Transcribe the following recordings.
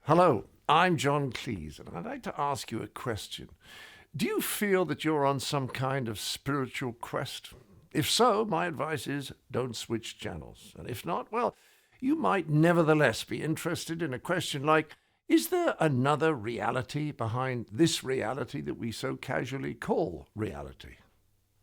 Hello, I'm John Cleese, and I'd like to ask you a question. Do you feel that you're on some kind of spiritual quest? If so, my advice is don't switch channels. And if not, well, you might nevertheless be interested in a question like, is there another reality behind this reality that we so casually call reality?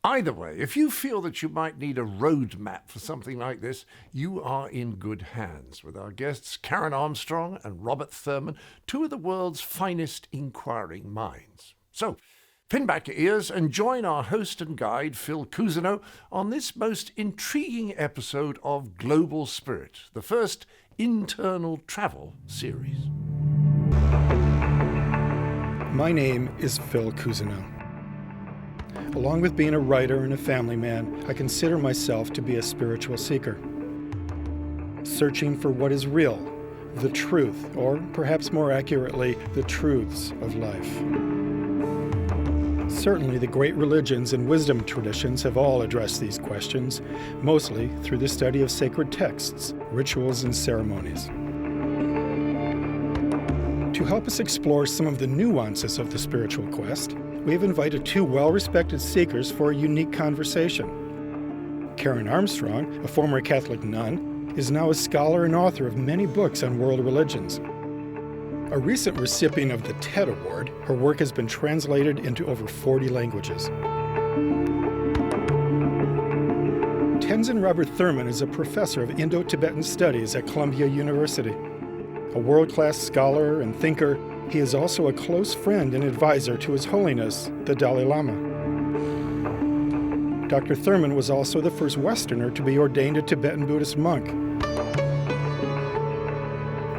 Either way, if you feel that you might need a roadmap for something like this, you are in good hands with our guests Karen Armstrong and Robert Thurman, two of the world's finest inquiring minds. So, pin back your ears and join our host and guide, Phil Cousineau, on this most intriguing episode of Global Spirit, the first internal travel series. My name is Phil Cousineau. Along with being a writer and a family man, I consider myself to be a spiritual seeker, searching for what is real, the truth, or perhaps more accurately, the truths of life. Certainly, the great religions and wisdom traditions have all addressed these questions, mostly through the study of sacred texts, rituals, and ceremonies. To help us explore some of the nuances of the spiritual quest, we have invited two well-respected seekers for a unique conversation. Karen Armstrong, a former Catholic nun, is now a scholar and author of many books on world religions. A recent recipient of the TED Award, her work has been translated into over 40 languages. Tenzin Robert Thurman is a professor of Indo-Tibetan Studies at Columbia University. A world-class scholar and thinker, he is also a close friend and advisor to His Holiness, the Dalai Lama. Dr. Thurman was also the first Westerner to be ordained a Tibetan Buddhist monk.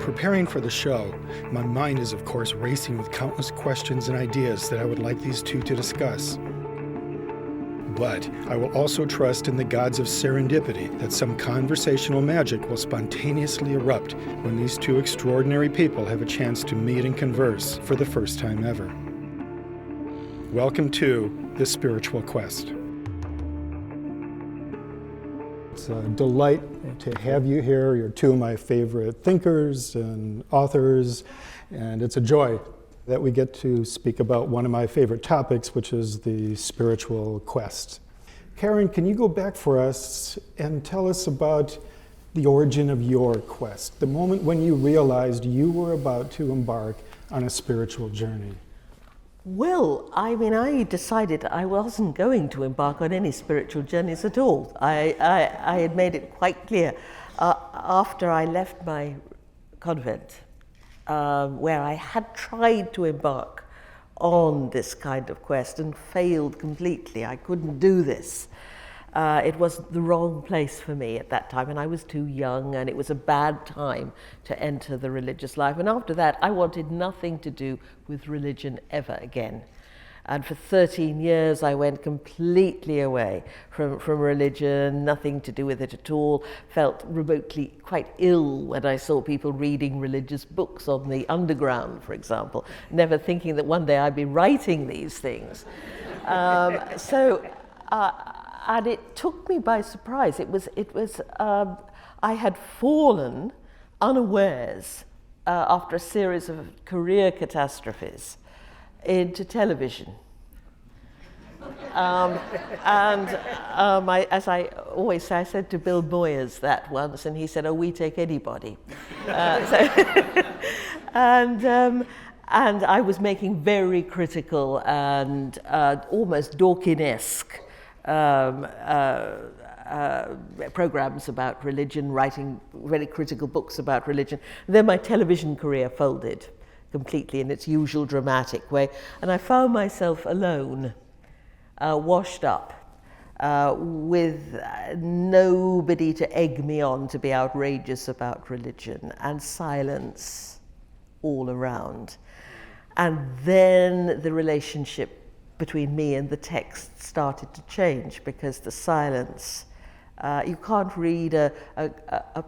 Preparing for the show, my mind is of course racing with countless questions and ideas that I would like these two to discuss. But I will also trust in the gods of serendipity that some conversational magic will spontaneously erupt when these two extraordinary people have a chance to meet and converse for the first time ever. Welcome to The Spiritual Quest. It's a delight to have you here. You're two of my favorite thinkers and authors, and it's a joy that we get to speak about one of my favorite topics, which is the spiritual quest. Karen, can you go back for us and tell us about the origin of your quest, the moment when you realized you were about to embark on a spiritual journey? Well, I decided I wasn't going to embark on any spiritual journeys at all. I had made it quite clear after I left my convent, where I had tried to embark on this kind of quest and failed completely. I couldn't do this. It was the wrong place for me at that time, and I was too young, and it was a bad time to enter the religious life. And after that, I wanted nothing to do with religion ever again. And for 13 years, I went completely away from religion, nothing to do with it at all, felt remotely quite ill when I saw people reading religious books on the underground, for example, never thinking that one day I'd be writing these things. And it took me by surprise. I had fallen unawares after a series of career catastrophes into television. As I always say, I said to Bill Moyers that once, and he said, "Oh, we take anybody." And I was making very critical and almost Dawkins-esque programs about religion, writing very critical books about religion. Then my television career folded completely in its usual dramatic way, and I found myself alone, washed up, with nobody to egg me on to be outrageous about religion, and silence all around. And then the relationship between me and the text started to change, because the silence, you can't read a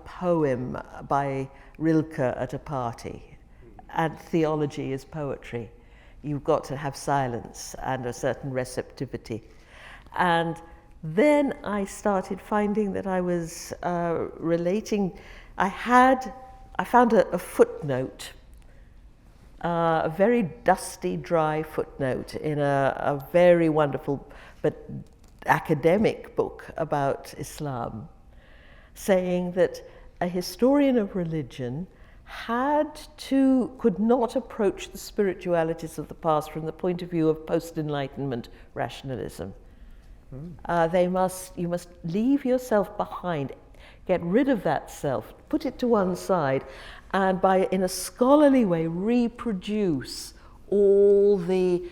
poem by Rilke at a party, and theology is poetry. You've got to have silence and a certain receptivity. And then I started finding that I was relating. I found a footnote a very dusty, dry footnote in a very wonderful but academic book about Islam, saying that a historian of religion could not approach the spiritualities of the past from the point of view of post-enlightenment rationalism. You must leave yourself behind, get rid of that self, put it to one side, and in a scholarly way, reproduce all the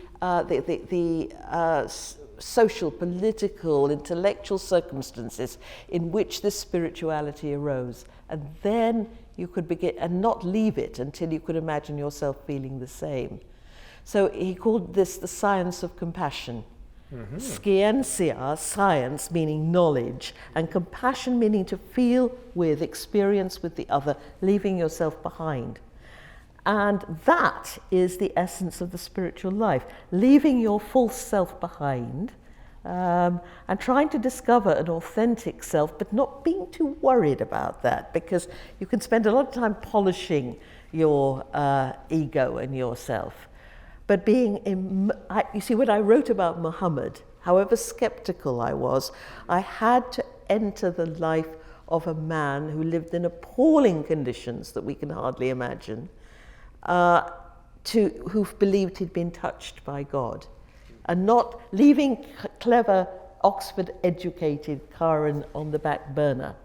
social, political, intellectual circumstances in which this spirituality arose. And then you could begin, and not leave it until you could imagine yourself feeling the same. So he called this the science of compassion. Scientia, science meaning knowledge, and compassion meaning to feel with, experience with the other, leaving yourself behind. And that is the essence of the spiritual life, leaving your false self behind, and trying to discover an authentic self, but not being too worried about that, because you can spend a lot of time polishing your ego and yourself. But you see, when I wrote about Muhammad, however skeptical I was, I had to enter the life of a man who lived in appalling conditions that we can hardly imagine, who believed he'd been touched by God, and not leaving clever, Oxford-educated Karen on the back burner.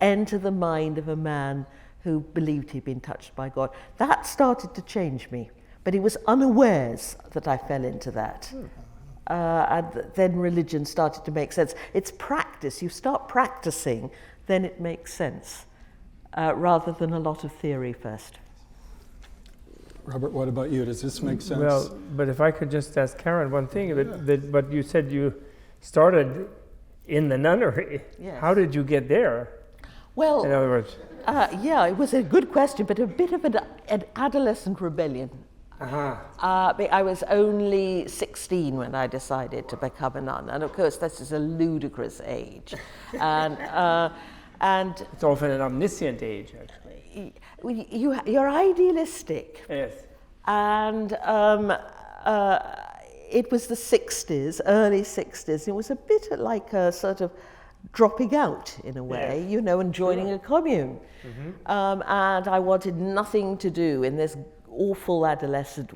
Enter the mind of a man who believed he'd been touched by God. That started to change me. But it was unawares that I fell into that. And then religion started to make sense. It's practice. You start practicing, then it makes sense, rather than a lot of theory first. Robert, what about you? Does this make sense? Well, but if I could just ask Karen one thing, but you said you started in the nunnery. Yes. How did you get there? Well, in other words, yeah, it was a good question, but a bit of an adolescent rebellion. I was only 16 when I decided to become a nun, and of course this is a ludicrous age, and it's often an omniscient age, actually. You're idealistic. Yes. And it was the 60s, early 60s. It was a bit like a sort of dropping out in a way, yes. And joining a commune. And I wanted nothing to do in this awful adolescent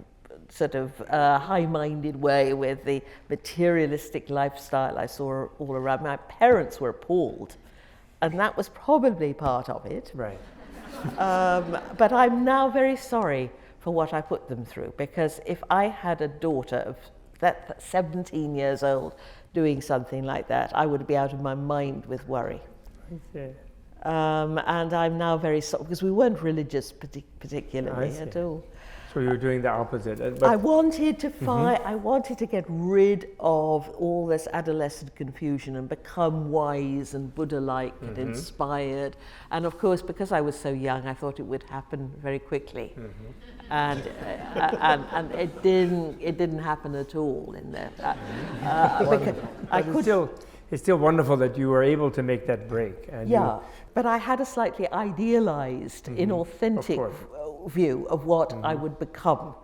sort of high-minded way with the materialistic lifestyle I saw all around. My parents were appalled, and that was probably part of it. Right. But I'm now very sorry for what I put them through, because if I had a daughter of that 17 years old doing something like that, I would be out of my mind with worry. Okay. And I'm now very sorry, because we weren't religious particularly at all. So you were doing the opposite. I wanted to I wanted to get rid of all this adolescent confusion and become wise and Buddha-like and inspired. And of course, because I was so young, I thought it would happen very quickly. And it didn't happen at all in there. It's still wonderful that you were able to make that break. And but I had a slightly idealized, inauthentic view of what I would become.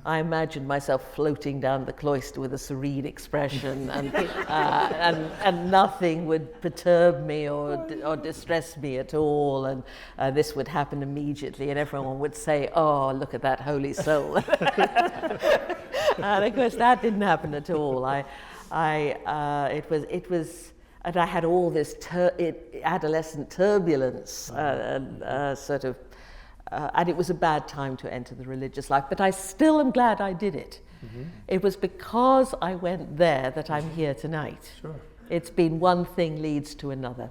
I imagined myself floating down the cloister with a serene expression, and nothing would perturb me or distress me at all, and this would happen immediately, and everyone would say, "Oh, look at that holy soul." And of course, that didn't happen at all. It was. And I had all this adolescent turbulence, and it was a bad time to enter the religious life. But I still am glad I did it. It was because I went there that I'm here tonight. Sure. It's been one thing leads to another.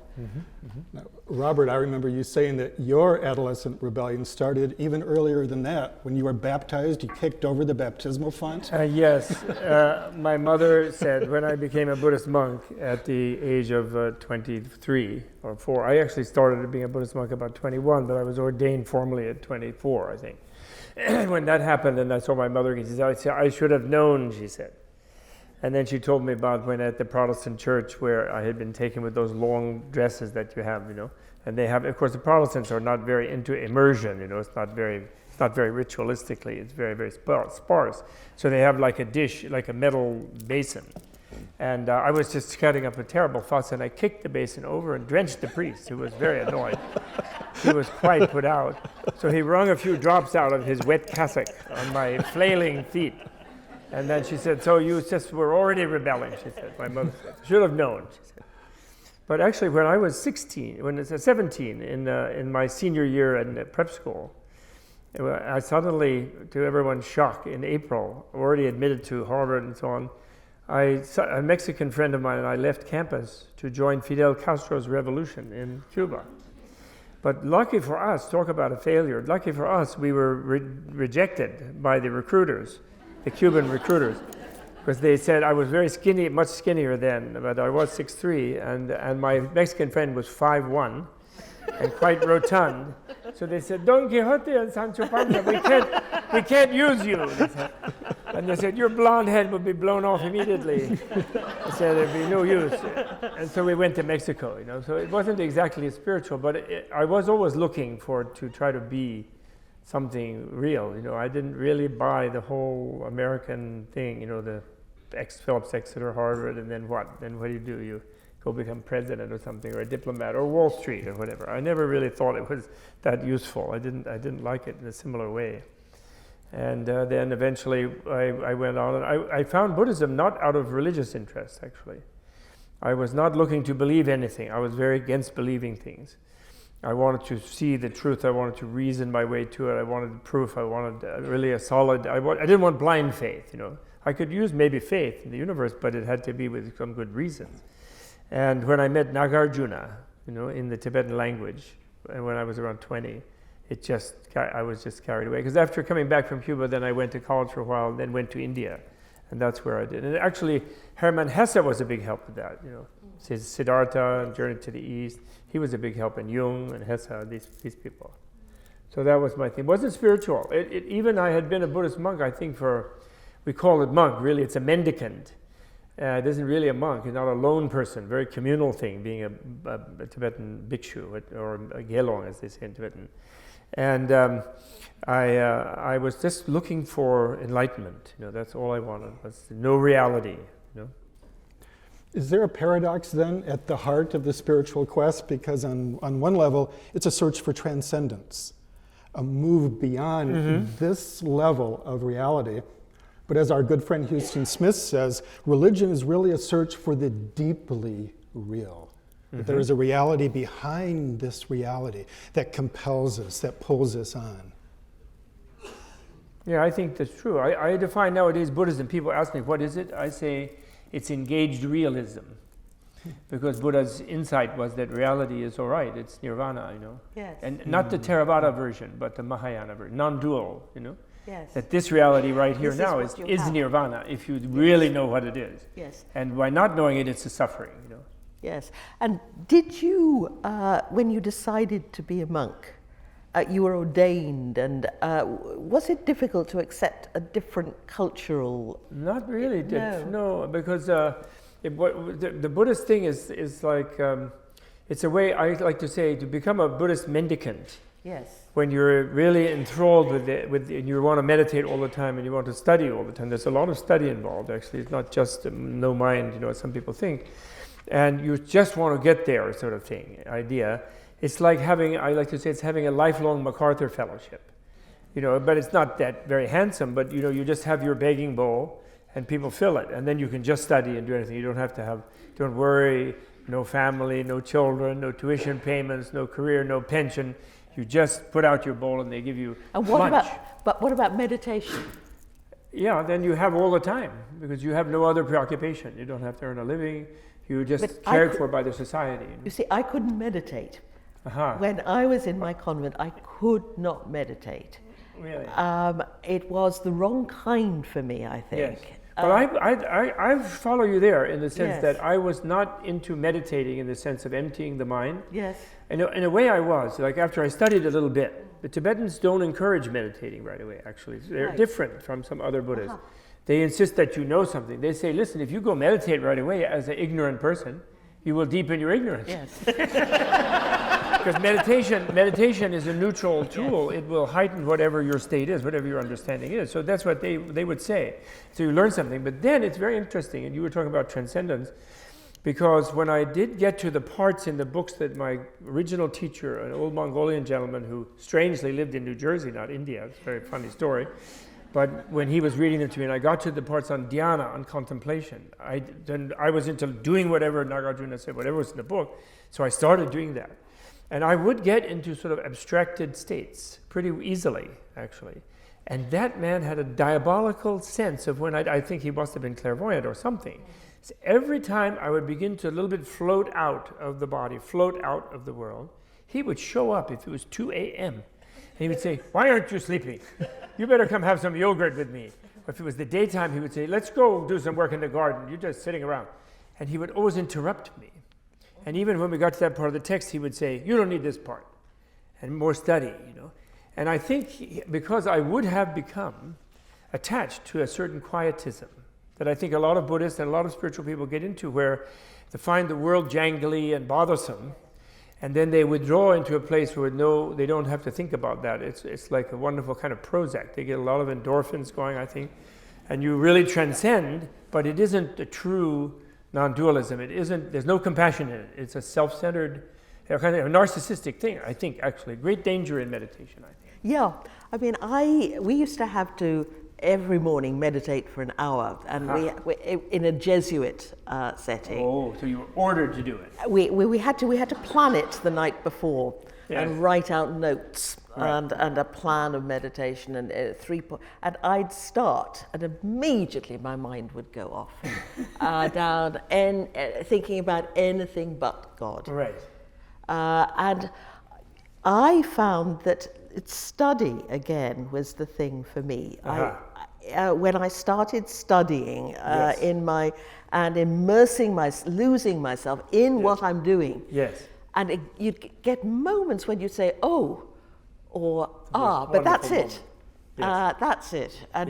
Now, Robert, I remember you saying that your adolescent rebellion started even earlier than that. When you were baptized, you kicked over the baptismal font? Yes. My mother said when I became a Buddhist monk at the age of 23 or 4, I actually started being a Buddhist monk about 21, but I was ordained formally at 24, I think. When that happened and I saw my mother, she said, I should have known, she said. And then she told me about when at the Protestant church where I had been taken with those long dresses that you have, and they have, of course, the Protestants are not very into immersion, it's not very It's not very ritualistically, it's very, very sparse. So they have like a dish, like a metal basin. And I was just cutting up a terrible fuss, and I kicked the basin over and drenched the priest, who was very annoyed. He was quite put out. So he wrung a few drops out of his wet cassock on my flailing feet. And then she said, so you just were already rebelling, she said. My mother said, should have known, she said. But actually, when I was 17, in my senior year in prep school, I suddenly, to everyone's shock, in April, already admitted to Harvard and so on, a Mexican friend of mine and I left campus to join Fidel Castro's revolution in Cuba. But lucky for us, talk about a failure, lucky for us, we were rejected by the recruiters, the Cuban recruiters, because they said I was very skinny, much skinnier then, but I was 6'3", and my Mexican friend was 5'1", and quite rotund. So they said, Don Quixote and Sancho Panza, we can't use you. They said. And they said, your blonde head would be blown off immediately. I said, there'd be no use. And so we went to Mexico, you know. So it wasn't exactly spiritual, but I was always looking to try to be something real, you know. I didn't really buy the whole American thing, you know, the Phillips Exeter, Harvard, and then what? Then what do? You go become president or something, or a diplomat, or Wall Street, or whatever. I never really thought it was that useful. I didn't like it in a similar way. And then eventually I went on, and I found Buddhism not out of religious interest, actually. I was not looking to believe anything. I was very against believing things. I wanted to see the truth. I wanted to reason my way to it. I wanted proof. I wanted really a solid, I didn't want blind faith, you know. I could use maybe faith in the universe, but it had to be with some good reasons. And when I met Nagarjuna, you know, in the Tibetan language, and when I was around 20, I was just carried away. Because after coming back from Cuba, then I went to college for a while, then went to India, and that's where I did. And actually, Hermann Hesse was a big help with that, you know. Siddhartha and Journey to the East, he was a big help, and Jung and Hesse, these people. So that was my thing. It wasn't spiritual. Even I had been a Buddhist monk, I think we call it monk, really, it's a mendicant. It isn't really a monk, he's not a lone person, very communal thing, being a Tibetan bhikshu, or a gelong, as they say in Tibetan. And I was just looking for enlightenment, you know, that's all I wanted, was to know reality, you know. Is there a paradox then at the heart of the spiritual quest? Because on one level, it's a search for transcendence, a move beyond this level of reality. But as our good friend Houston Smith says, religion is really a search for the deeply real. That there is a reality behind this reality that compels us, that pulls us on. Yeah, I think that's true. I define nowadays Buddhism. People ask me, what is it? I say it's engaged realism. Because Buddha's insight was that reality is all right, it's nirvana, you know. Yes. And not the Theravada version, but the Mahayana version, non-dual, you know. Yes. That this reality right here This now is is what you nirvana, if you really know what it is. Yes. And by not knowing it, it's a suffering, you know. Yes. And did you, when you decided to be a monk, you were ordained, and was it difficult to accept a different cultural? Not really. No. Because the Buddhist thing is like, it's a way, I like to say, to become a Buddhist mendicant. Yes. When you're really enthralled with and you want to meditate all the time and you want to study all the time. There's a lot of study involved, actually. It's not just no mind, you know, as some people think. And you just want to get there, sort of thing, idea. It's like I like to say, it's having a lifelong MacArthur Fellowship. You know, but it's not that very handsome, but, you know, you just have your begging bowl and people fill it. And then you can just study and do anything. You don't have to don't worry, no family, no children, no tuition payments, no career, no pension. You just put out your bowl and they give you lunch. What about meditation? Yeah, then you have all the time because you have no other preoccupation. You don't have to earn a living. You're just cared for by the society. You see, I couldn't meditate. When I was in my convent, I could not meditate. Really? It was the wrong kind for me, I think. Yes. But I follow you there in the sense Yes. that I was not into meditating in the sense of emptying the mind. Yes. In a way I was, like after I studied a little bit. The Tibetans don't encourage meditating right away, actually. They're Right. different from some other Buddhists. They insist that you know something. They say, listen, if you go meditate right away as an ignorant person, you will deepen your ignorance. Yes. Because meditation is a neutral tool. It will heighten whatever your state is, whatever your understanding is. So that's what they would say. So you learn something. But then it's very interesting, and you were talking about transcendence, because when I did get to the parts in the books that my original teacher, an old Mongolian gentleman who strangely lived in New Jersey, not India, it's a very funny story, but when he was reading them to me, and I got to the parts on dhyana, on contemplation, I was into doing whatever Nagarjuna said, whatever was in the book, so I started doing that. And I would get into sort of abstracted states pretty easily, actually. And that man had a diabolical sense of when I think he must have been clairvoyant or something. So every time I would begin to a little bit float out of the body, float out of the world, he would show up if it was 2 a.m. And he would say, "Why aren't you sleeping? You better come have some yogurt with me." If it was the daytime, he would say, "Let's go do some work in the garden. You're just sitting around." And he would always interrupt me. And even when we got to that part of the text, he would say, "You don't need this part." And more study, And I think because I would have become attached to a certain quietism that I think a lot of Buddhists and a lot of spiritual people get into, where they find the world jangly and bothersome, and then they withdraw into a place where they don't have to think about that. It's like a wonderful kind of Prozac. They get a lot of endorphins going, I think, and you really transcend, but it isn't a true non-dualism. There's no compassion in it. It's a self-centered, kind of a narcissistic thing, I think, actually. Great danger in meditation, I think. Yeah, I mean, we used to have to every morning meditate for an hour, and we in a Jesuit setting. Oh, so you were ordered to do it. We had to plan it the night before, and write out notes and a plan of meditation and and I'd start, and immediately my mind would go off down and thinking about anything but God. Right. And I found that study again was the thing for me. When I started studying losing myself in what I'm doing. Yes. And you'd get moments when you say, "Oh," or "Ah," but that's it. Yes. That's it. And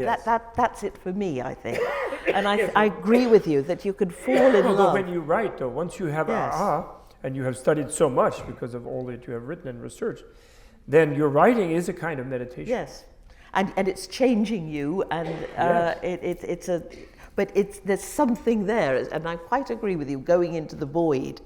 that's it for me, I think. And I agree with you that you could fall in love. When you write, though, once you have and you have studied so much because of all that you have written and researched, then your writing is a kind of meditation. Yes. And it's changing you, and there's something there, and I quite agree with you. Going into the void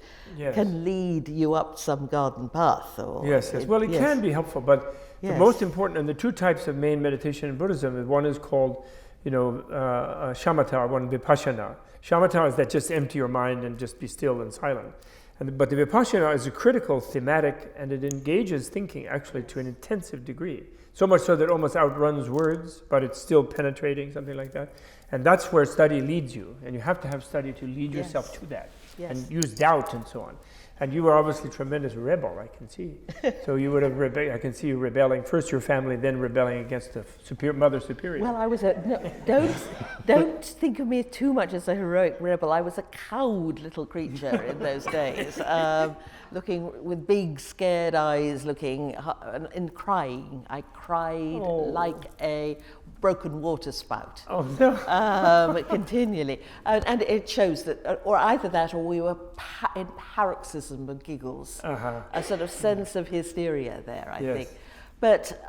can lead you up some garden path. It can be helpful, but the most important, and the two types of main meditation in Buddhism, one is called, shamatha, one vipassana. Shamatha is that just empty your mind and just be still and silent. But the vipassana is a critical thematic, and it engages thinking actually to an intensive degree. So much so that it almost outruns words, but it's still penetrating, something like that. And that's where study leads you. And you have to have study to lead yourself to that. Yes. And use doubt and so on. And you were obviously a tremendous rebel, I can see. So you would have I can see you rebelling, first your family, then rebelling against the Mother Superior. Well, I was don't think of me too much as a heroic rebel. I was a cowed little creature in those days, looking with big scared eyes, and crying. I cried like a broken water spout. Oh no! Continually, and it shows that, or either that, or we were in paroxysm of giggles, a sort of sense of hysteria there, I think. But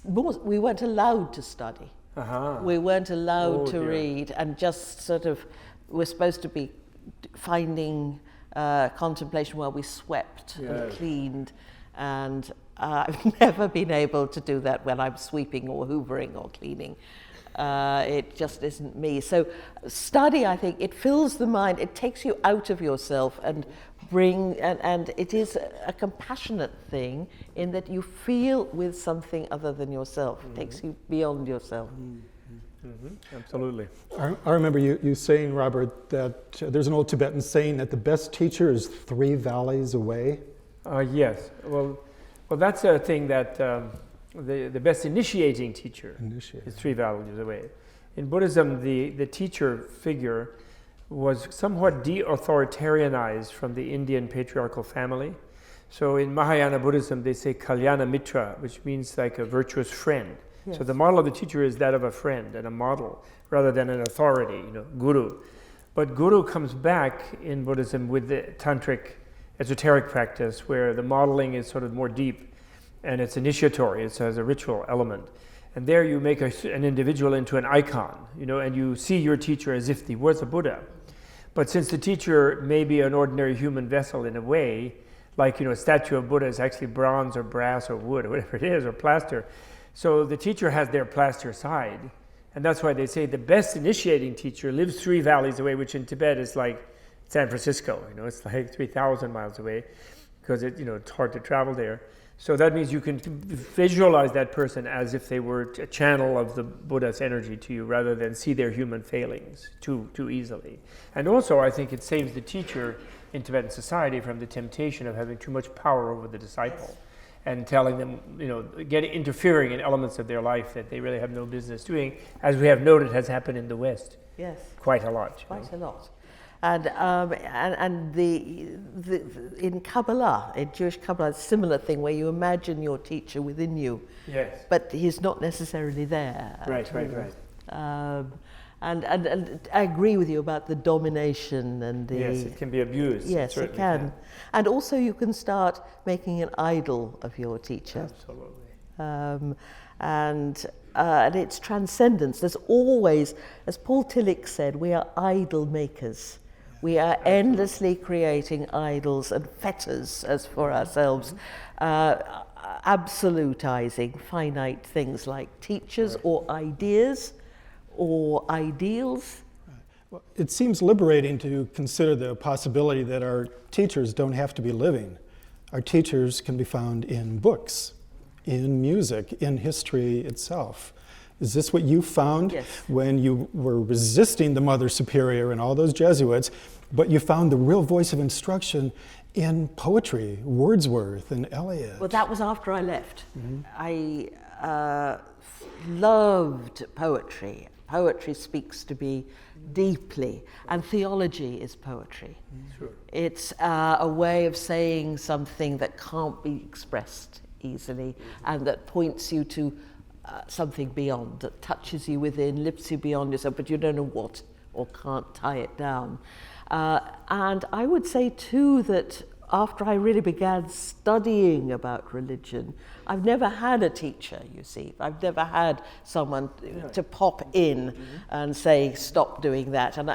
we weren't allowed to study. We weren't allowed to read, and just sort of we're supposed to be finding contemplation while we swept and cleaned, and I've never been able to do that when I'm sweeping or hoovering or cleaning. It just isn't me. So study, I think, it fills the mind, it takes you out of yourself and and it is a compassionate thing in that you feel with something other than yourself. It takes you beyond yourself. Absolutely. I remember you saying, Robert, that there's an old Tibetan saying that the best teacher is 3 valleys away. Yes. Well, that's a thing that the best initiating teacher is 3 valleys away. In Buddhism, the teacher figure was somewhat de-authoritarianized from the Indian patriarchal family. So in Mahayana Buddhism, they say Kalyana Mitra, which means like a virtuous friend. Yes. So the model of the teacher is that of a friend and a model, rather than an authority, guru. But guru comes back in Buddhism with the tantric esoteric practice where the modeling is sort of more deep and it's initiatory, it has a ritual element. And there you make an individual into an icon, and you see your teacher as if he was a Buddha. But since the teacher may be an ordinary human vessel in a way, like a statue of Buddha is actually bronze or brass or wood or whatever it is, or plaster. So the teacher has their plaster side. And that's why they say the best initiating teacher lives 3 valleys away, which in Tibet is like San Francisco. It's like 3,000 miles away because it's hard to travel there. So that means you can visualize that person as if they were a channel of the Buddha's energy to you rather than see their human failings too easily. And also I think it saves the teacher in Tibetan society from the temptation of having too much power over the disciple and telling them, interfering in elements of their life that they really have no business doing, as we have noted has happened in the West. Yes. Quite a lot. Quite a lot. And in Kabbalah, in Jewish Kabbalah, it's a similar thing where you imagine your teacher within you. Yes. But he's not necessarily there. Right. And I agree with you about the domination and the... Yes, it can be abused. Yes, it can. And also you can start making an idol of your teacher. Absolutely. And it's transcendence. There's always, as Paul Tillich said, we are idol makers. We are endlessly creating idols and fetters as for ourselves, absolutizing finite things like teachers or ideas or ideals. Well, it seems liberating to consider the possibility that our teachers don't have to be living. Our teachers can be found in books, in music, in history itself. Is this what you found? Yes. When you were resisting the Mother Superior and all those Jesuits, but you found the real voice of instruction in poetry, Wordsworth and Eliot? Well, that was after I left. I loved poetry. Poetry speaks to me deeply, and theology is poetry. Sure. It's a way of saying something that can't be expressed easily and that points you to something beyond, that touches you within, lifts you beyond yourself, but you don't know what or can't tie it down. And I would say too that after I really began studying about religion, I've never had a teacher, you see. I've never had someone to pop in and say, stop doing that. And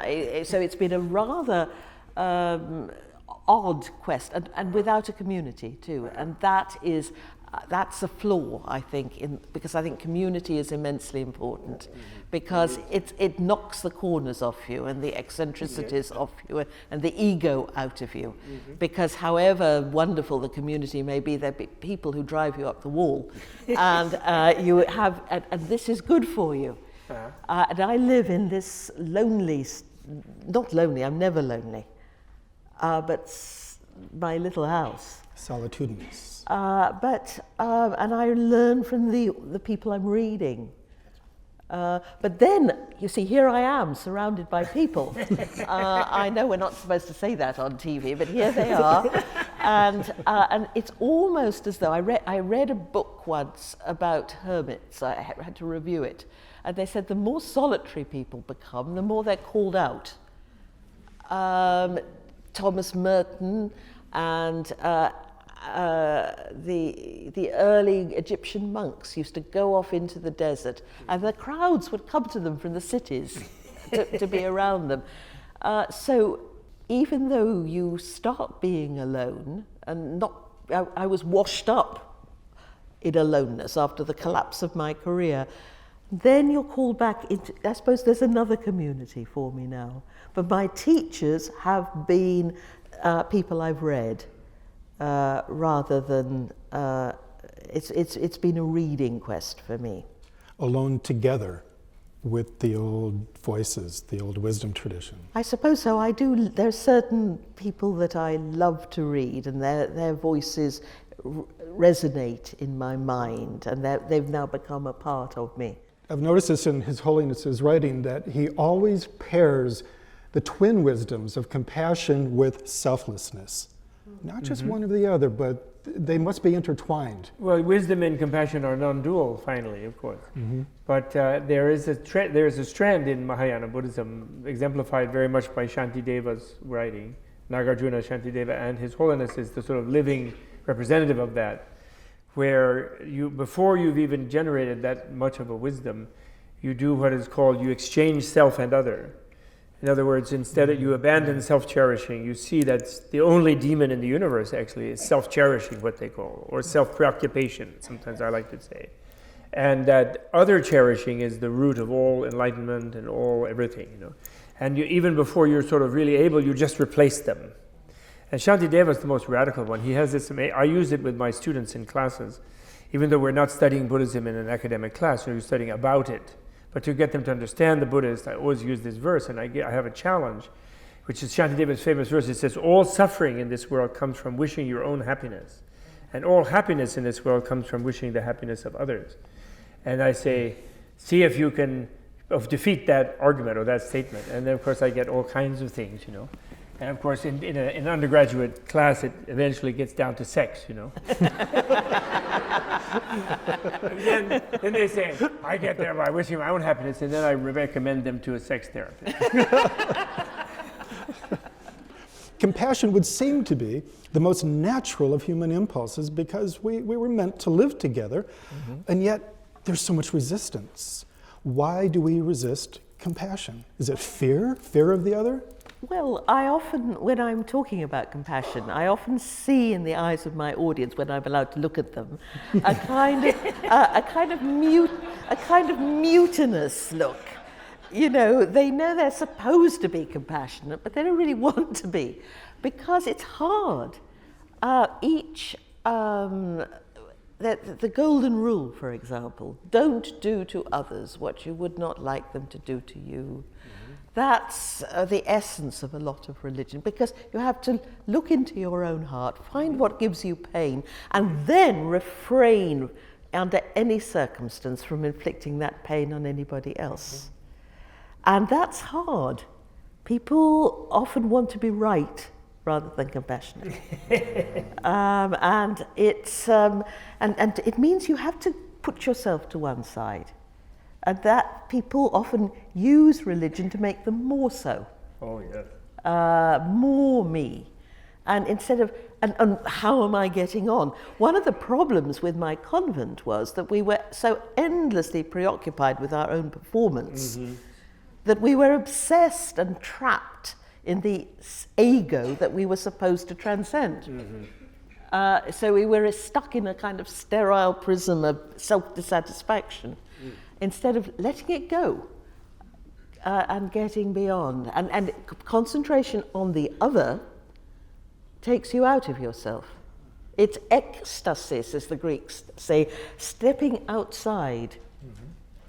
so it's been a rather odd quest, and without a community too. And that's a flaw, I think, because I think community is immensely important, because it knocks the corners off you and the eccentricities off you and the ego out of you. Because however wonderful the community may be, there'll be people who drive you up the wall, and you have, and this is good for you. And I live in this lonely, not lonely, I'm never lonely, but my little house. Solitudinous. And I learn from the people I'm reading. But then, you see, here I am, surrounded by people. I know we're not supposed to say that on TV, but here they are. And it's almost as though I read a book once about hermits. I had to review it. And they said the more solitary people become, the more they're called out. Thomas Merton and the early Egyptian monks used to go off into the desert, and the crowds would come to them from the cities to be around them. So even though you start being alone, and I was washed up in aloneness after the collapse of my career, then you're called back into, I suppose there's another community for me now. But my teachers have been people I've read. Rather than it's been a reading quest for me. Alone together with the old voices, the old wisdom tradition. I suppose so. I do. There are certain people that I love to read, and their voices resonate in my mind, and they've now become a part of me. I've noticed this in His Holiness's writing, that he always pairs the twin wisdoms of compassion with selflessness. Not just one or the other, but they must be intertwined. Well, wisdom and compassion are non-dual, finally, of course. But there is a strand in Mahayana Buddhism, exemplified very much by Shantideva's writing, Nagarjuna, Shantideva, and His Holiness is the sort of living representative of that, where you, before you've even generated that much of a wisdom, you do what is called, you exchange self and other. In other words, instead of you abandon self-cherishing, you see that's the only demon in the universe actually is self-cherishing, what they call, or self-preoccupation, sometimes I like to say. And that other cherishing is the root of all enlightenment and all everything, you know. And you, even before you're sort of really able, you just replace them. And Shantideva is the most radical one. He has this, I use it with my students in classes, even though we're not studying Buddhism in an academic class, you're studying about it. But to get them to understand the Buddhist, I always use this verse, and I have a challenge, which is Shantideva's famous verse. It says, all suffering in this world comes from wishing your own happiness. And all happiness in this world comes from wishing the happiness of others. And I say, see if you can defeat that argument or that statement. And then, of course, I get all kinds of things, you know. And, of course, in an undergraduate class, it eventually gets down to sex, you know. then they say, I get there by wishing my own happiness, and then I recommend them to a sex therapist. Compassion would seem to be the most natural of human impulses because we were meant to live together, and yet there's so much resistance. Why do we resist compassion? Is it fear? Fear of the other? Well, I often, when I'm talking about compassion, I often see in the eyes of my audience, when I'm allowed to look at them, a kind of mutinous look. You know they're supposed to be compassionate, but they don't really want to be, because it's hard. The golden rule, for example, don't do to others what you would not like them to do to you. That's the essence of a lot of religion, because you have to look into your own heart, find what gives you pain, and then refrain under any circumstance from inflicting that pain on anybody else. And that's hard. People often want to be right rather than compassionate. And it means you have to put yourself to one side. And that people often use religion to make them more so. Oh, yes. More me. And instead of, and how am I getting on? One of the problems with my convent was that we were so endlessly preoccupied with our own performance that we were obsessed and trapped in the ego that we were supposed to transcend. So we were stuck in a kind of sterile prism of self-dissatisfaction. Instead of letting it go and getting beyond. And concentration on the other takes you out of yourself. It's ecstasis, as the Greeks say, stepping outside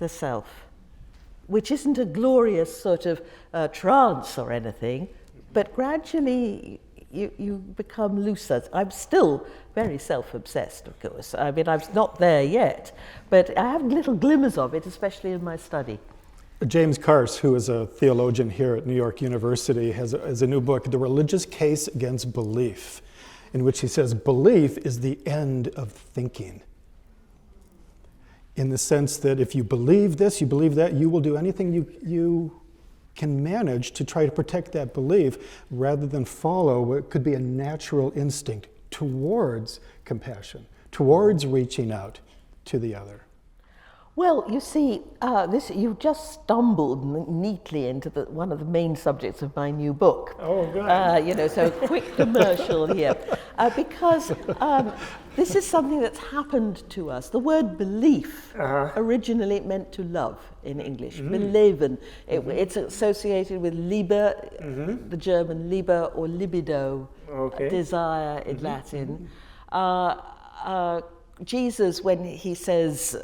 the self, which isn't a glorious sort of trance or anything, but gradually you become looser. I'm still very self-obsessed, of course. I mean, I'm not there yet, but I have little glimmers of it, especially in my study. James Carse, who is a theologian here at New York University, has a new book, The Religious Case Against Belief, in which he says belief is the end of thinking. In the sense that if you believe this, you believe that, you will do anything you can manage to try to protect that belief rather than follow what could be a natural instinct towards compassion, towards reaching out to the other. Well, you see, you've just stumbled neatly into one of the main subjects of my new book. Oh, good. So a quick commercial here. Because this is something that's happened to us. The word belief originally meant to love in English, beleben. It's associated with Liebe, the German Liebe, or libido, desire in Latin. Jesus, when he says,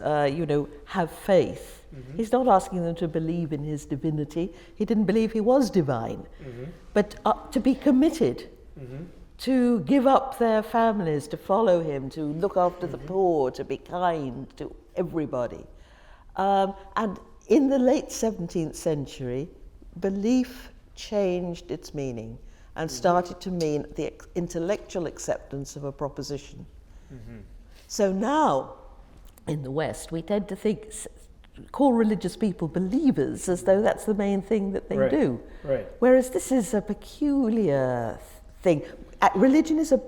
have faith, he's not asking them to believe in his divinity. He didn't believe he was divine, but to be committed, to give up their families, to follow him, to look after the poor, to be kind to everybody. And in the late 17th century, belief changed its meaning and started to mean the intellectual acceptance of a proposition. So now, in the West, we tend to call religious people believers as though that's the main thing that they do. Right. Whereas this is a peculiar thing. Religion is a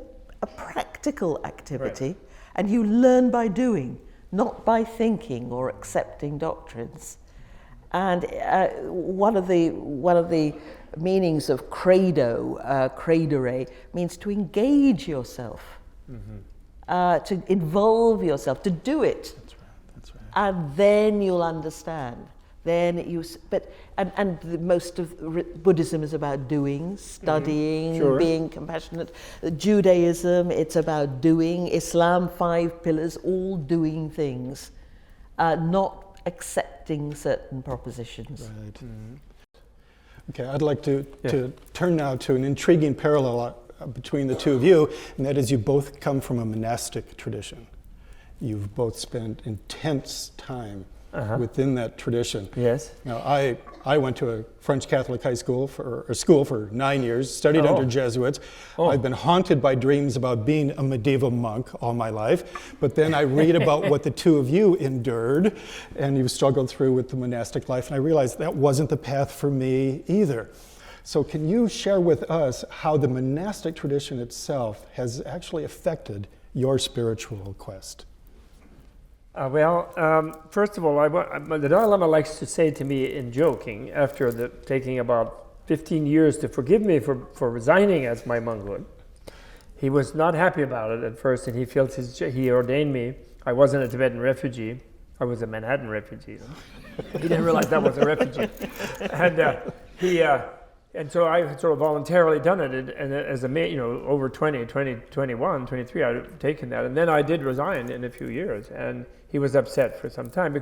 practical activity, Right. and you learn by doing, not by thinking or accepting doctrines. And one of the meanings of credo, credere, means to engage yourself, to involve yourself, to do it. That's right. And then you'll understand. Then most of Buddhism is about doing, studying, Sure. being compassionate. Judaism, it's about doing. Islam, 5 pillars, all doing things, not accepting certain propositions. Right. Okay, I'd like to turn now to an intriguing parallel between the two of you, and that is you both come from a monastic tradition. You've both spent intense time within that tradition. Yes. Now, I went to a French Catholic school for 9 years, studied under Jesuits. I've been haunted by dreams about being a medieval monk all my life, but then I read about what the two of you endured, and you've struggled through with the monastic life, and I realized that wasn't the path for me either. So can you share with us how the monastic tradition itself has actually affected your spiritual quest? First of all, the Dalai Lama likes to say to me in joking, after taking about 15 years to forgive me for resigning as my monkhood, he was not happy about it at first, and he felt he ordained me. I wasn't a Tibetan refugee. I was a Manhattan refugee. He didn't realize that was a refugee. And so I had sort of voluntarily done it, and as over 21, 23, I'd taken that. And then I did resign in a few years, and he was upset for some time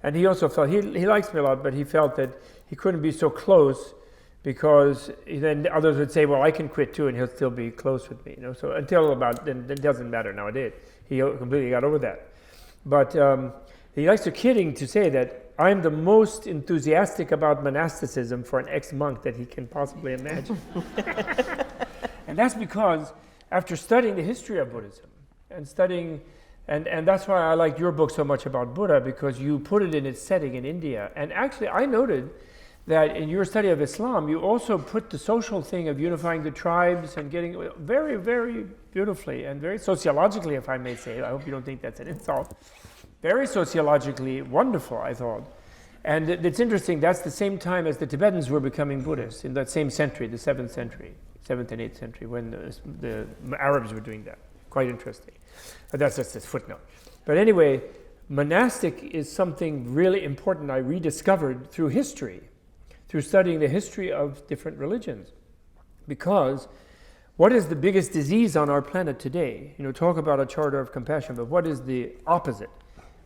and he also felt, he likes me a lot, but he felt that he couldn't be so close because then others would say, well, I can quit too, and he'll still be close with me, So then it doesn't matter nowadays. He completely got over that. But he likes to kidding to say that I'm the most enthusiastic about monasticism for an ex-monk that he can possibly imagine. And that's because after studying the history of Buddhism and studying, and that's why I like your book so much about Buddha, because you put it in its setting in India. And actually I noted that in your study of Islam, you also put the social thing of unifying the tribes and getting very, very beautifully and very sociologically, if I may say, I hope you don't think that's an insult, very sociologically wonderful, I thought. And it's interesting, that's the same time as the Tibetans were becoming Buddhists, in that same century, the 7th century, 7th and 8th century, when the Arabs were doing that. Quite interesting. But that's just a footnote. But anyway, monastic is something really important I rediscovered through history, through studying the history of different religions. Because what is the biggest disease on our planet today? Talk about a charter of compassion, but what is the opposite?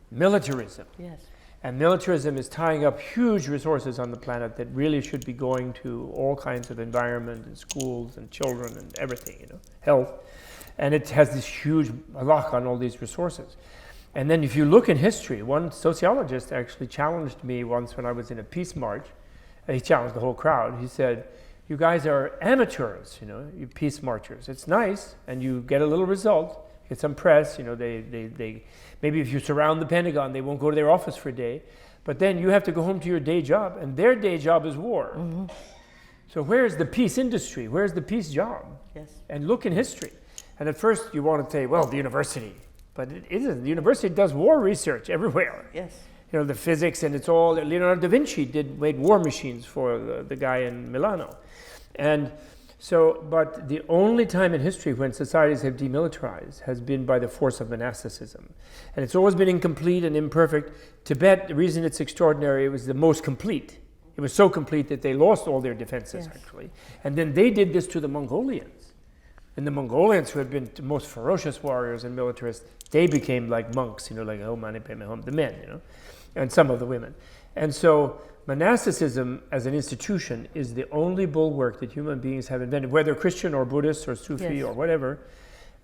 Militarism. Yes. And militarism is tying up huge resources on the planet that really should be going to all kinds of environment and schools and children and everything, health. And it has this huge lock on all these resources. And then if you look in history, one sociologist actually challenged me once when I was in a peace march. He challenged the whole crowd. He said, you guys are amateurs, you peace marchers. It's nice, and you get a little result, get some press, they maybe if you surround the Pentagon, they won't go to their office for a day. But then you have to go home to your day job, and their day job is war. Mm-hmm. So where's the peace industry? Where's the peace job? Yes. And look in history. And at first you want to say, well, the university. But it isn't. The university does war research everywhere. Yes. The physics, and it's all, Leonardo da Vinci made war machines for the guy in Milano. And so, but the only time in history when societies have demilitarized has been by the force of monasticism. And it's always been incomplete and imperfect. Tibet, the reason it's extraordinary, it was the most complete. It was so complete that they lost all their defenses, actually. And then they did this to the Mongolians. And the Mongolians, who had been the most ferocious warriors and militarists, they became like monks, like the men, and some of the women. And so monasticism as an institution is the only bulwark that human beings have invented, whether Christian or Buddhist or Sufi or whatever,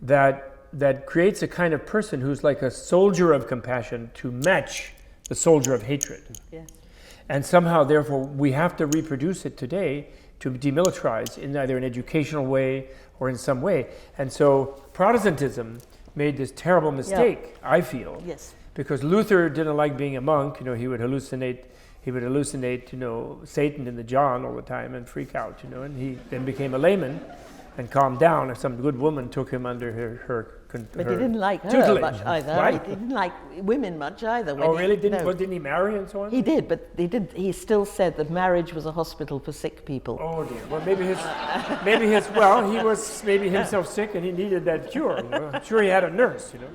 that creates a kind of person who's like a soldier of compassion to match the soldier of hatred. Yes. And somehow, therefore, we have to reproduce it today to demilitarize in either an educational way or in some way. And so Protestantism made this terrible mistake, I feel. Yes. Because Luther didn't like being a monk. He would hallucinate, Satan in the John all the time and freak out, and he then became a layman. and calmed down, and some good woman took him under her But he didn't like her tutelage. much either. Right? He didn't like women much either. Oh, really? No. Didn't he marry and so on? He did, but he still said that marriage was a hospital for sick people. Oh dear. Well, he was maybe himself sick and he needed that cure. You know? I'm sure he had a nurse. You know.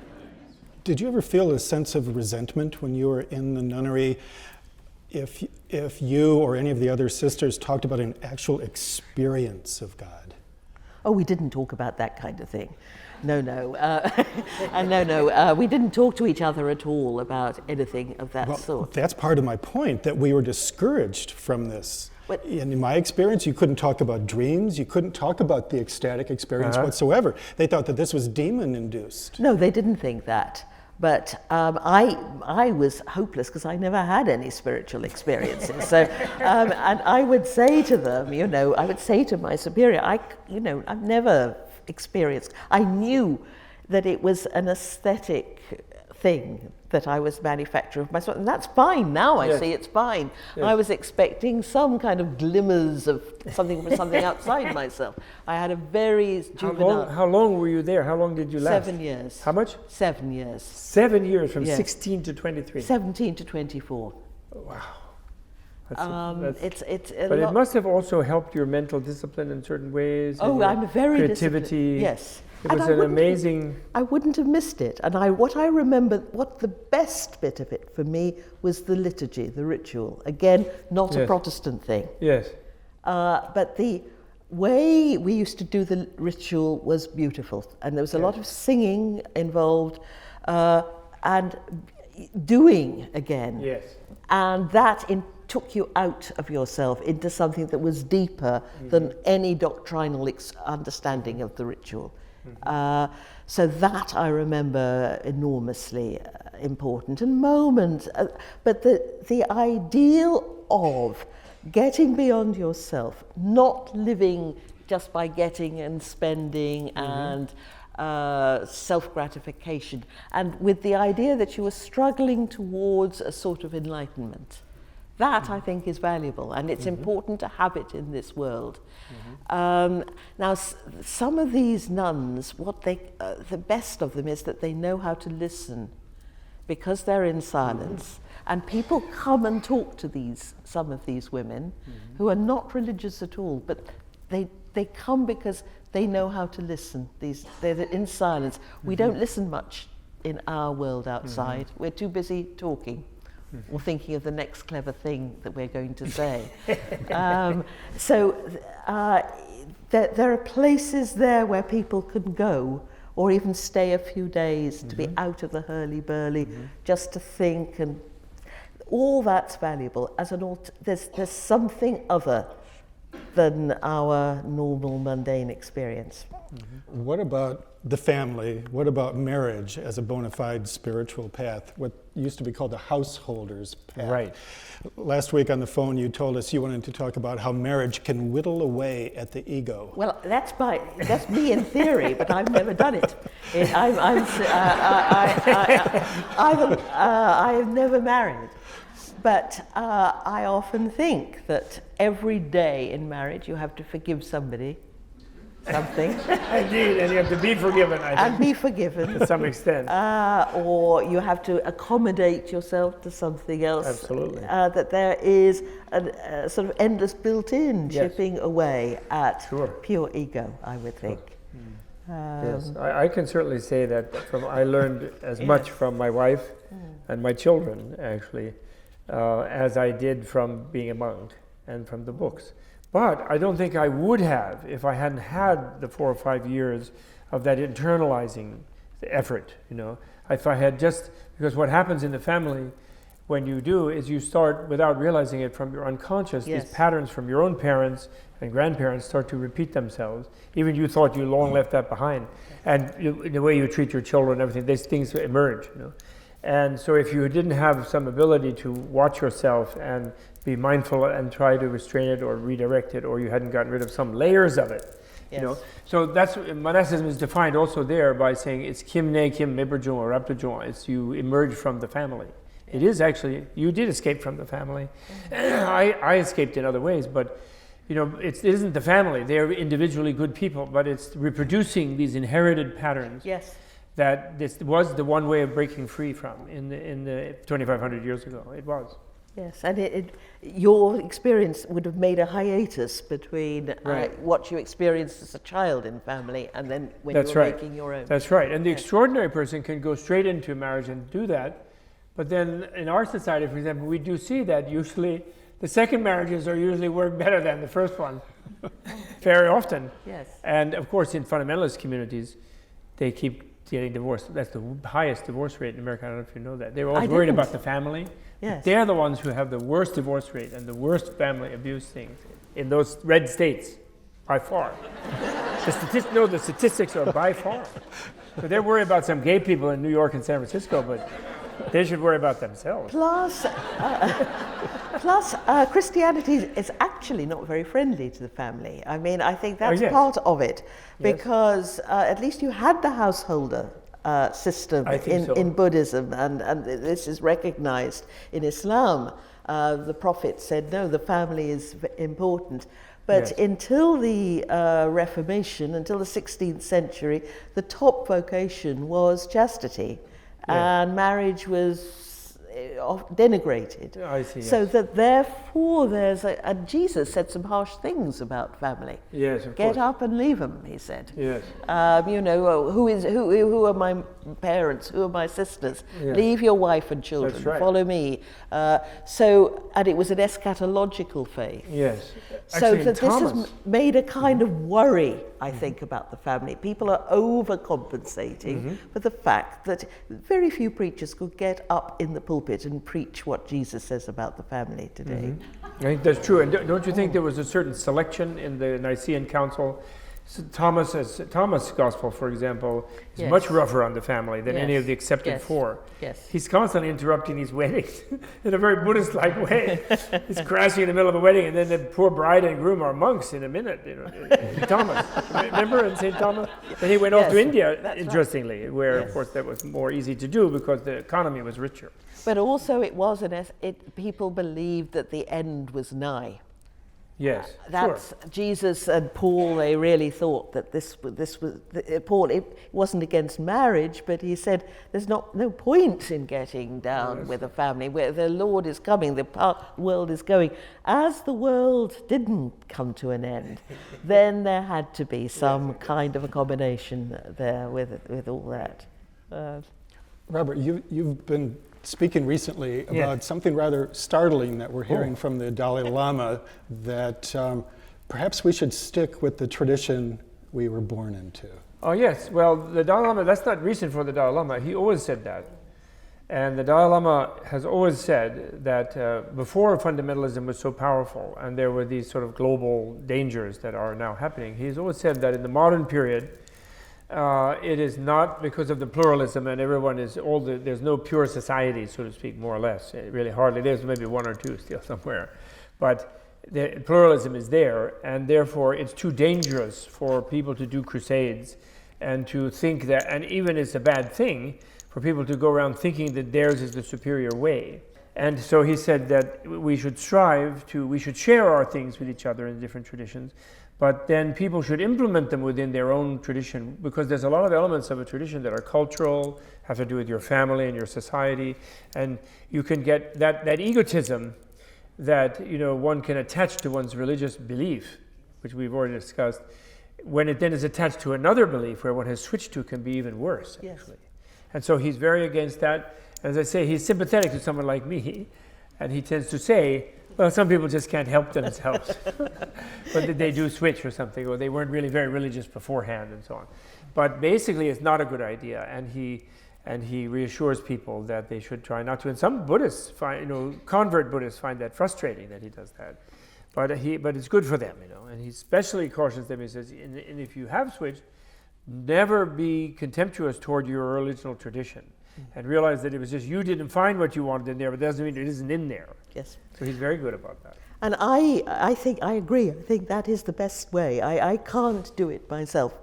Did you ever feel a sense of resentment when you were in the nunnery if you or any of the other sisters talked about an actual experience of God? Oh, we didn't talk about that kind of thing. No. We didn't talk to each other at all about anything of that sort. That's part of my point, that we were discouraged from this. But in my experience, you couldn't talk about dreams, you couldn't talk about the ecstatic experience whatsoever. They thought that this was demon-induced. no, they didn't think that. But I was hopeless because I never had any spiritual experiences. So, and I would say to them, I would say to my superior, I've never experienced. I knew that it was an aesthetic thing that I was manufacturer of myself, and that's fine now. I see it's fine. Yes. I was expecting some kind of glimmers of something outside myself. I had a very juvenile. How long were you there? How long did you last? 7 years. How much? 7 years. 7 years, from 16 to 23. 17 to 24. Wow. It must have also helped your mental discipline in certain ways. Oh, I'm very creativity. Yes. It was an amazing. I wouldn't have missed it. And what I remember, what the best bit of it for me was the liturgy, the ritual. Again, not a Protestant thing. Yes. But the way we used to do the ritual was beautiful. And there was a lot of singing involved and doing again. Yes. And that took you out of yourself into something that was deeper than any doctrinal understanding of the ritual. So that I remember enormously important and moments. But the ideal of getting beyond yourself, not living just by getting and spending and self-gratification, and with the idea that you were struggling towards a sort of enlightenment. That, I think, is valuable, and it's important to have it in this world. Now, some of these nuns, the best of them is that they know how to listen, because they're in silence, and people come and talk to some of these women who are not religious at all, but they come because they know how to listen. They're in silence. We don't listen much in our world outside. We're too busy talking. Or thinking of the next clever thing that we're going to say. There are places there where people can go, or even stay a few days to be out of the hurly-burly, just to think, and all that's valuable. There's something other than our normal mundane experience. What about the family? What about marriage as a bona fide spiritual path? What used to be called the householder's path. Right. Last week on the phone you told us you wanted to talk about how marriage can whittle away at the ego. Well, that's me in theory, but I've never done it. I have never married. But I often think that every day in marriage you have to forgive somebody something. Indeed, and you have to be forgiven, I think. And be forgiven. To some extent. Or you have to accommodate yourself to something else. Absolutely. That there is a sort of endless built-in chipping away at pure ego, I would think. Yes, I can certainly say that I learned as much from my wife and my children, actually, as I did from being a monk and from the books. But I don't think I would have if I hadn't had the 4 or 5 years of that internalizing effort, If I had because what happens in the family when you do is you start, without realizing it from your unconscious, these patterns from your own parents and grandparents start to repeat themselves. Even you thought you long left that behind. And in the way you treat your children and everything, these things emerge, And so if you didn't have some ability to watch yourself and be mindful and try to restrain it or redirect it, or you hadn't gotten rid of some layers of it, So that's, monasticism is defined also there by saying it's kim ne kim meberjong or raptajong. It's you emerge from the family. It is actually, you did escape from the family. I escaped in other ways, but it isn't the family. They're individually good people, but it's reproducing these inherited patterns. Yes. That this was the one way of breaking free from in the 2,500 years ago. It was. Yes, and your experience would have made a hiatus between Right. what you experienced as a child in family and then when That's you were right. making your own. That's right. And the extraordinary person can go straight into marriage and do that. But then in our society, for example, we do see that usually the second marriages are usually work better than the first one, very often. Yes. And of course, in fundamentalist communities, they keep getting divorced. That's the highest divorce rate in America. I don't know if you know that. They're always worried about the family. Yes. They're the ones who have the worst divorce rate and the worst family abuse things in those red states, by far. The statistics are by far. So they're worried about some gay people in New York and San Francisco, but they should worry about themselves. Plus, Christianity is actually not very friendly to the family. I mean, I think that's yes. part of it, Yes. because at least you had the householder system I think so. in Buddhism, and this is recognized in Islam. The Prophet said, no, the family is important. But Yes. until the Reformation, until the 16th century, the top vocation was chastity. And marriage was denigrated. I see, So yes. that therefore and Jesus said some harsh things about family. Yes, of Get course. up and leave them, he said. Yes. Who are my parents? Who are my sisters? Yes. Leave your wife and children. That's right. Follow me. And it was an eschatological faith. Yes. So Actually, that this has Thomas, made a kind of worry, I think, about the family. People are overcompensating for the fact that very few preachers could get up in the pulpit and preach what Jesus says about the family today. I think that's true. And don't you think there was a certain selection in the Nicene Council? So Thomas' gospel, for example, is Yes. much rougher on the family than any Yes. of the accepted Yes. four. Yes. He's constantly interrupting these weddings in a very Buddhist-like way. He's crashing in the middle of a wedding, and then the poor bride and groom are monks in a minute. Thomas, remember in St. Thomas? Then he went off to Yes, India, that's interestingly, where Yes. of course that was more easy to do because the economy was richer. But also it was people believed that the end was nigh. Yes, That's sure. Jesus and Paul. They really thought that this was Paul. It wasn't against marriage, but he said there's no point in getting down with a family where the Lord is coming, the world is going. As the world didn't come to an end, then there had to be some kind of a combination there with all that. Robert, you've been speaking recently about Yes. something rather startling that we're hearing from the Dalai Lama, that perhaps we should stick with the tradition we were born into. Oh yes, well the Dalai Lama, that's not recent for the Dalai Lama, he always said that. And the Dalai Lama has always said that before fundamentalism was so powerful and there were these sort of global dangers that are now happening, he's always said that in the modern period it is not because of the pluralism and everyone is there's no pure society, so to speak, more or less. Really hardly, there's maybe one or two still somewhere. But the pluralism is there, and therefore it's too dangerous for people to do crusades and to think that, and even it's a bad thing for people to go around thinking that theirs is the superior way. And so he said that we should we should share our things with each other in different traditions, but then people should implement them within their own tradition, because there's a lot of elements of a tradition that are cultural, have to do with your family and your society, and you can get that egotism that one can attach to one's religious belief, which we've already discussed, when it then is attached to another belief where one has switched to, can be even worse, actually. Yes. And so he's very against that. As I say, he's sympathetic to someone like me, and he tends to say, well, some people just can't help themselves. But they do switch or something, or they weren't really very religious beforehand and so on. But basically it's not a good idea, and he reassures people that they should try not to. And some Buddhists convert Buddhists find that frustrating that he does that. But it's good for them, and he especially cautions them. He says, and if you have switched, never be contemptuous toward your original tradition, and realize that it was just you didn't find what you wanted in there, but that doesn't mean it isn't in there. Yes. So he's very good about that. And I think I agree. I think that is the best way. I can't do it myself.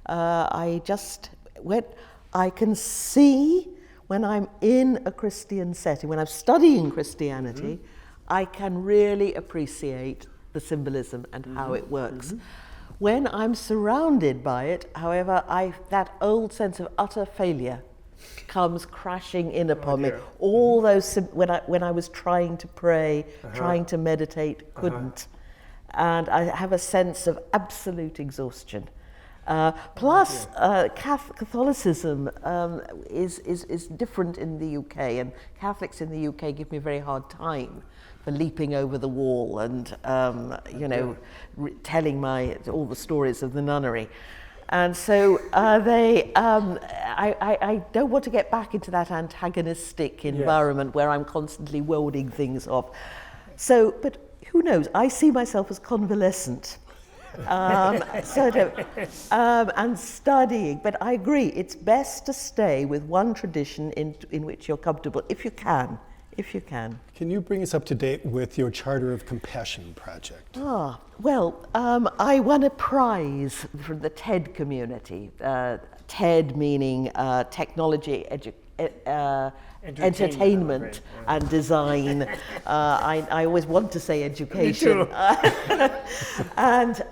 I can see when I'm in a Christian setting, when I'm studying Christianity, I can really appreciate the symbolism and how it works. When I'm surrounded by it, however, that old sense of utter failure comes crashing in upon me. All those, when I was trying to pray, trying to meditate, couldn't. And I have a sense of absolute exhaustion. Plus, Catholicism is different in the UK, and Catholics in the UK give me a very hard time for leaping over the wall and, telling all the stories of the nunnery. And so I don't want to get back into that antagonistic environment where I'm constantly warding things off. So, but who knows? I see myself as convalescent. And studying, but I agree, it's best to stay with one tradition in which you're comfortable, if you can. Can you bring us up to date with your Charter of Compassion project? I won a prize from the TED community. TED meaning technology, entertainment and design. I always want to say education. And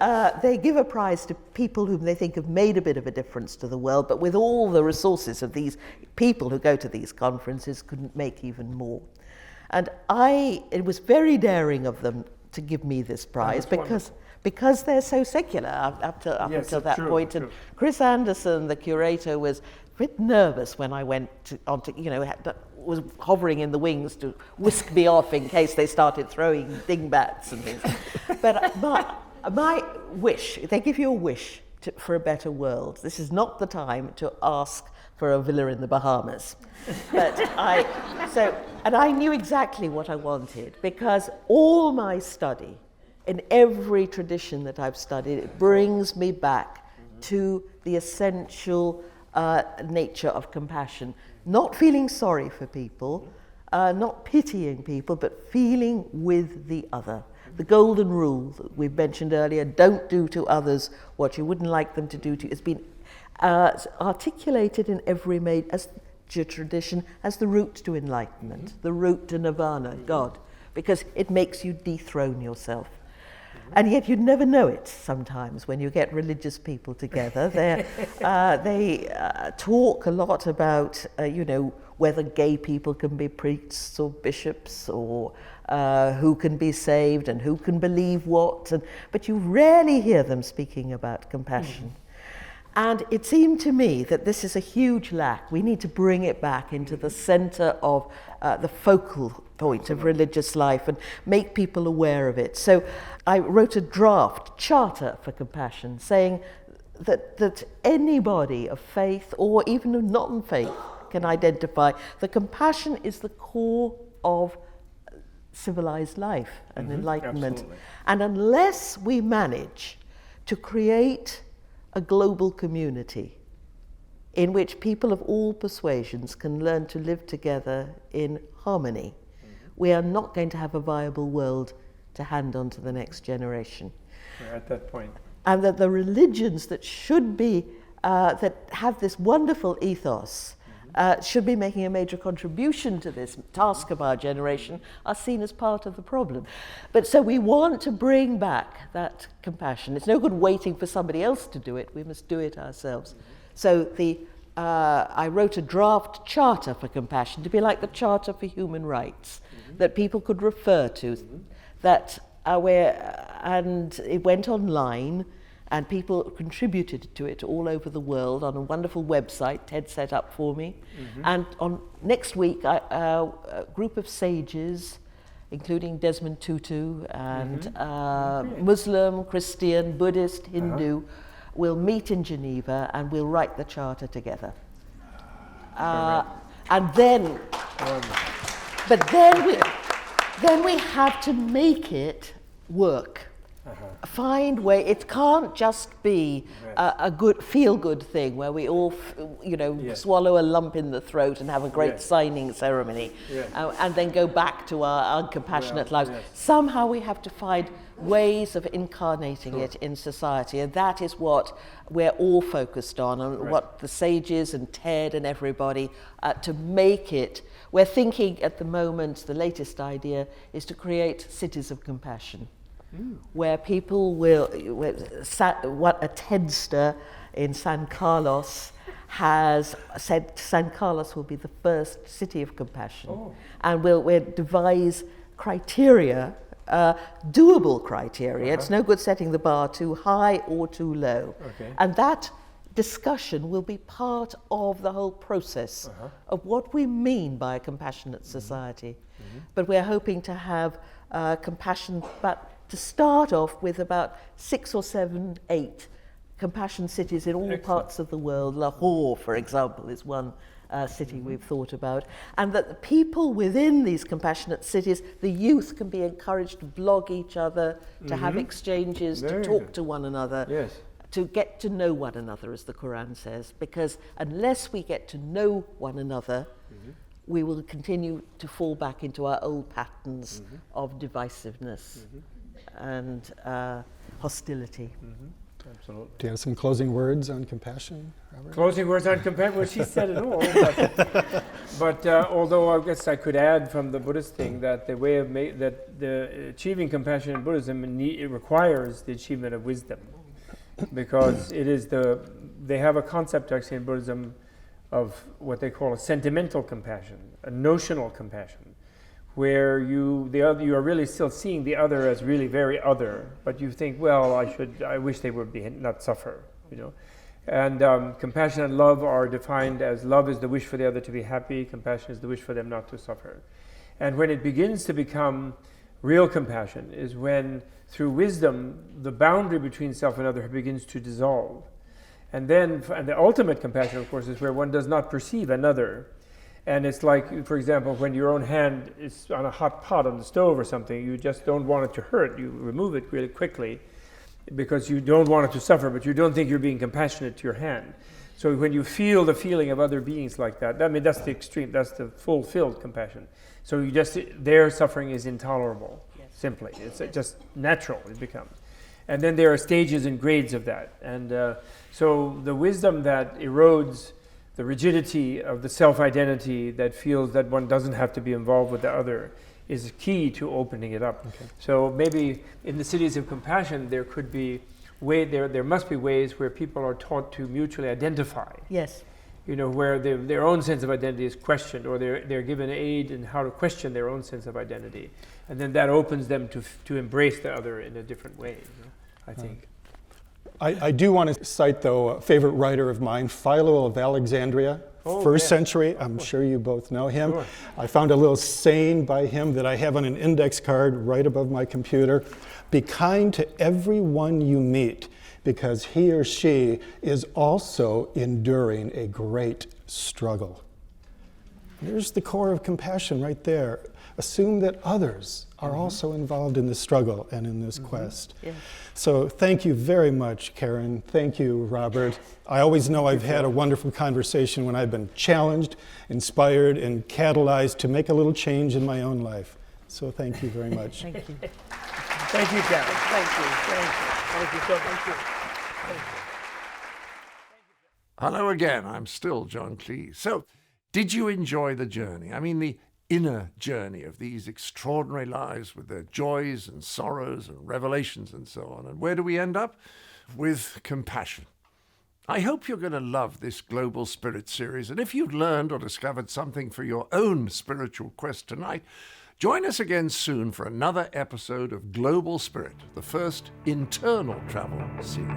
they give a prize to people whom they think have made a bit of a difference to the world, but with all the resources of these people who go to these conferences couldn't make even more. And it was very daring of them to give me this prize because they're so secular up until that point. True. And Chris Anderson, the curator, was a bit nervous when I went was hovering in the wings to whisk me off in case they started throwing dingbats and things. But my wish, they give you a wish for a better world. This is not the time to ask for a villa in the Bahamas. But I knew exactly what I wanted, because all my study, in every tradition that I've studied, it brings me back to the essential nature of compassion. Not feeling sorry for people, not pitying people, but feeling with the other. The golden rule that we mentioned earlier, don't do to others what you wouldn't like them to do to you, has been articulated in every major tradition as the route to enlightenment, the route to nirvana, God, because it makes you dethrone yourself. And yet you'd never know it sometimes when you get religious people together. They talk a lot about, whether gay people can be priests or bishops, or who can be saved and who can believe what. But you rarely hear them speaking about compassion. And it seemed to me that this is a huge lack. We need to bring it back into the center of the focal point of religious life and make people aware of it. So I wrote a draft charter for compassion saying that anybody of faith or even of non-faith can identify that compassion is the core of civilized life and enlightenment. Absolutely. And unless we manage to create a global community in which people of all persuasions can learn to live together in harmony, we are not going to have a viable world to hand on to the next generation. We're at that point. And that the religions that should be, that have this wonderful ethos, should be making a major contribution to this task of our generation, are seen as part of the problem. But so we want to bring back that compassion. It's no good waiting for somebody else to do it. We must do it ourselves. So I wrote a draft charter for compassion to be like the Charter for Human Rights that people could refer to, and it went online. And people contributed to it all over the world on a wonderful website Ted set up for me. And on next week, a group of sages, including Desmond Tutu and Muslim, Christian, Buddhist, Hindu, will meet in Geneva and we'll write the charter together. And then, but then we have to make it work. Find way. It can't just be a good feel-good thing where we all, swallow a lump in the throat and have a great signing ceremony, and then go back to our uncompassionate lives. Somehow we have to find ways of incarnating it in society, and that is what we're all focused on, and what the sages and Ted and everybody to make it. We're thinking at the moment, the latest idea is to create cities of compassion. where people will, what a TEDster in San Carlos has said San Carlos will be the first city of compassion, and we'll devise criteria, doable criteria. It's no good setting the bar too high or too low. And that discussion will be part of the whole process of what we mean by a compassionate society. But we're hoping to have compassion, but to start off with about 6 or 7, 8 compassion cities in all parts of the world. Lahore, for example, is one city we've thought about. And that the people within these compassionate cities, the youth can be encouraged to blog each other, to have exchanges, to talk to one another, to get to know one another, as the Quran says. Because unless we get to know one another, we will continue to fall back into our old patterns of divisiveness and hostility. Absolutely. Do you have some closing words on compassion, Robert? Closing words on compassion? Well, she said it all. But although I guess I could add from the Buddhist thing that the way of that the achieving compassion in Buddhism it requires the achievement of wisdom, because it is they have a concept actually in Buddhism of what they call a sentimental compassion, a notional compassion, where you are really still seeing the other as really very other, but you think, well, I wish they would not suffer, you know. And compassion and love are defined as love is the wish for the other to be happy, compassion is the wish for them not to suffer. And when it begins to become real compassion is when, through wisdom, the boundary between self and other begins to dissolve. And the ultimate compassion, of course, is where one does not perceive another. And it's like, for example, when your own hand is on a hot pot on the stove or something, you just don't want it to hurt. You remove it really quickly because you don't want it to suffer, but you don't think you're being compassionate to your hand. So when you feel the feeling of other beings like that, I mean, that's the extreme, that's the fulfilled compassion. So their suffering is intolerable, simply. It's just natural, it becomes. And then there are stages and grades of that. And so the wisdom that erodes the rigidity of the self-identity that feels that one doesn't have to be involved with the other is key to opening it up. So maybe in the cities of compassion, there could be there must be ways where people are taught to mutually identify. Yes. You know, where their own sense of identity is questioned, or they're given aid in how to question their own sense of identity, and then that opens them to embrace the other in a different way. You know, I think. I do want to cite, though, a favorite writer of mine, Philo of Alexandria, first century. I'm sure you both know him. Sure. I found a little saying by him that I have on an index card right above my computer. Be kind to everyone you meet, because he or she is also enduring a great struggle. There's the core of compassion right there. Assume that others are also involved in the struggle and in this quest. Yeah. So thank you very much, Karen. Thank you, Robert. I always know I've had a wonderful conversation when I've been challenged, inspired, and catalyzed to make a little change in my own life. So thank you very much. Thank you. Thank you, Karen. Thank you. Thank you so much. Hello again, I'm still John Cleese. So, did you enjoy the journey? I mean, the inner journey of these extraordinary lives with their joys and sorrows and revelations and so on. And where do we end up? With compassion. I hope you're going to love this Global Spirit series. And if you've learned or discovered something for your own spiritual quest tonight, join us again soon for another episode of Global Spirit, the first internal travel series.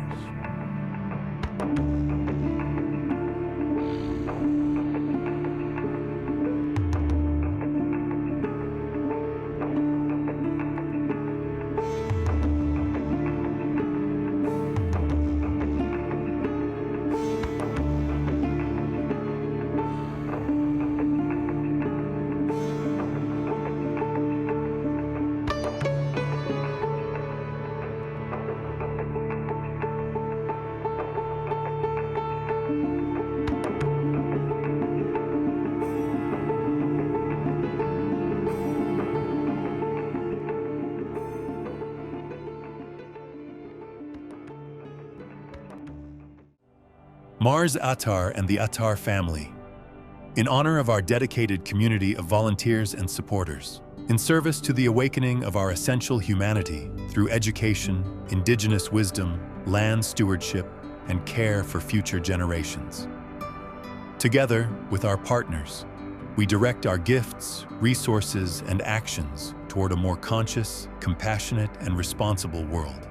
Mars Attar and the Attar family, in honor of our dedicated community of volunteers and supporters, in service to the awakening of our essential humanity through education, indigenous wisdom, land stewardship, and care for future generations. Together with our partners, we direct our gifts, resources, and actions toward a more conscious, compassionate, and responsible world.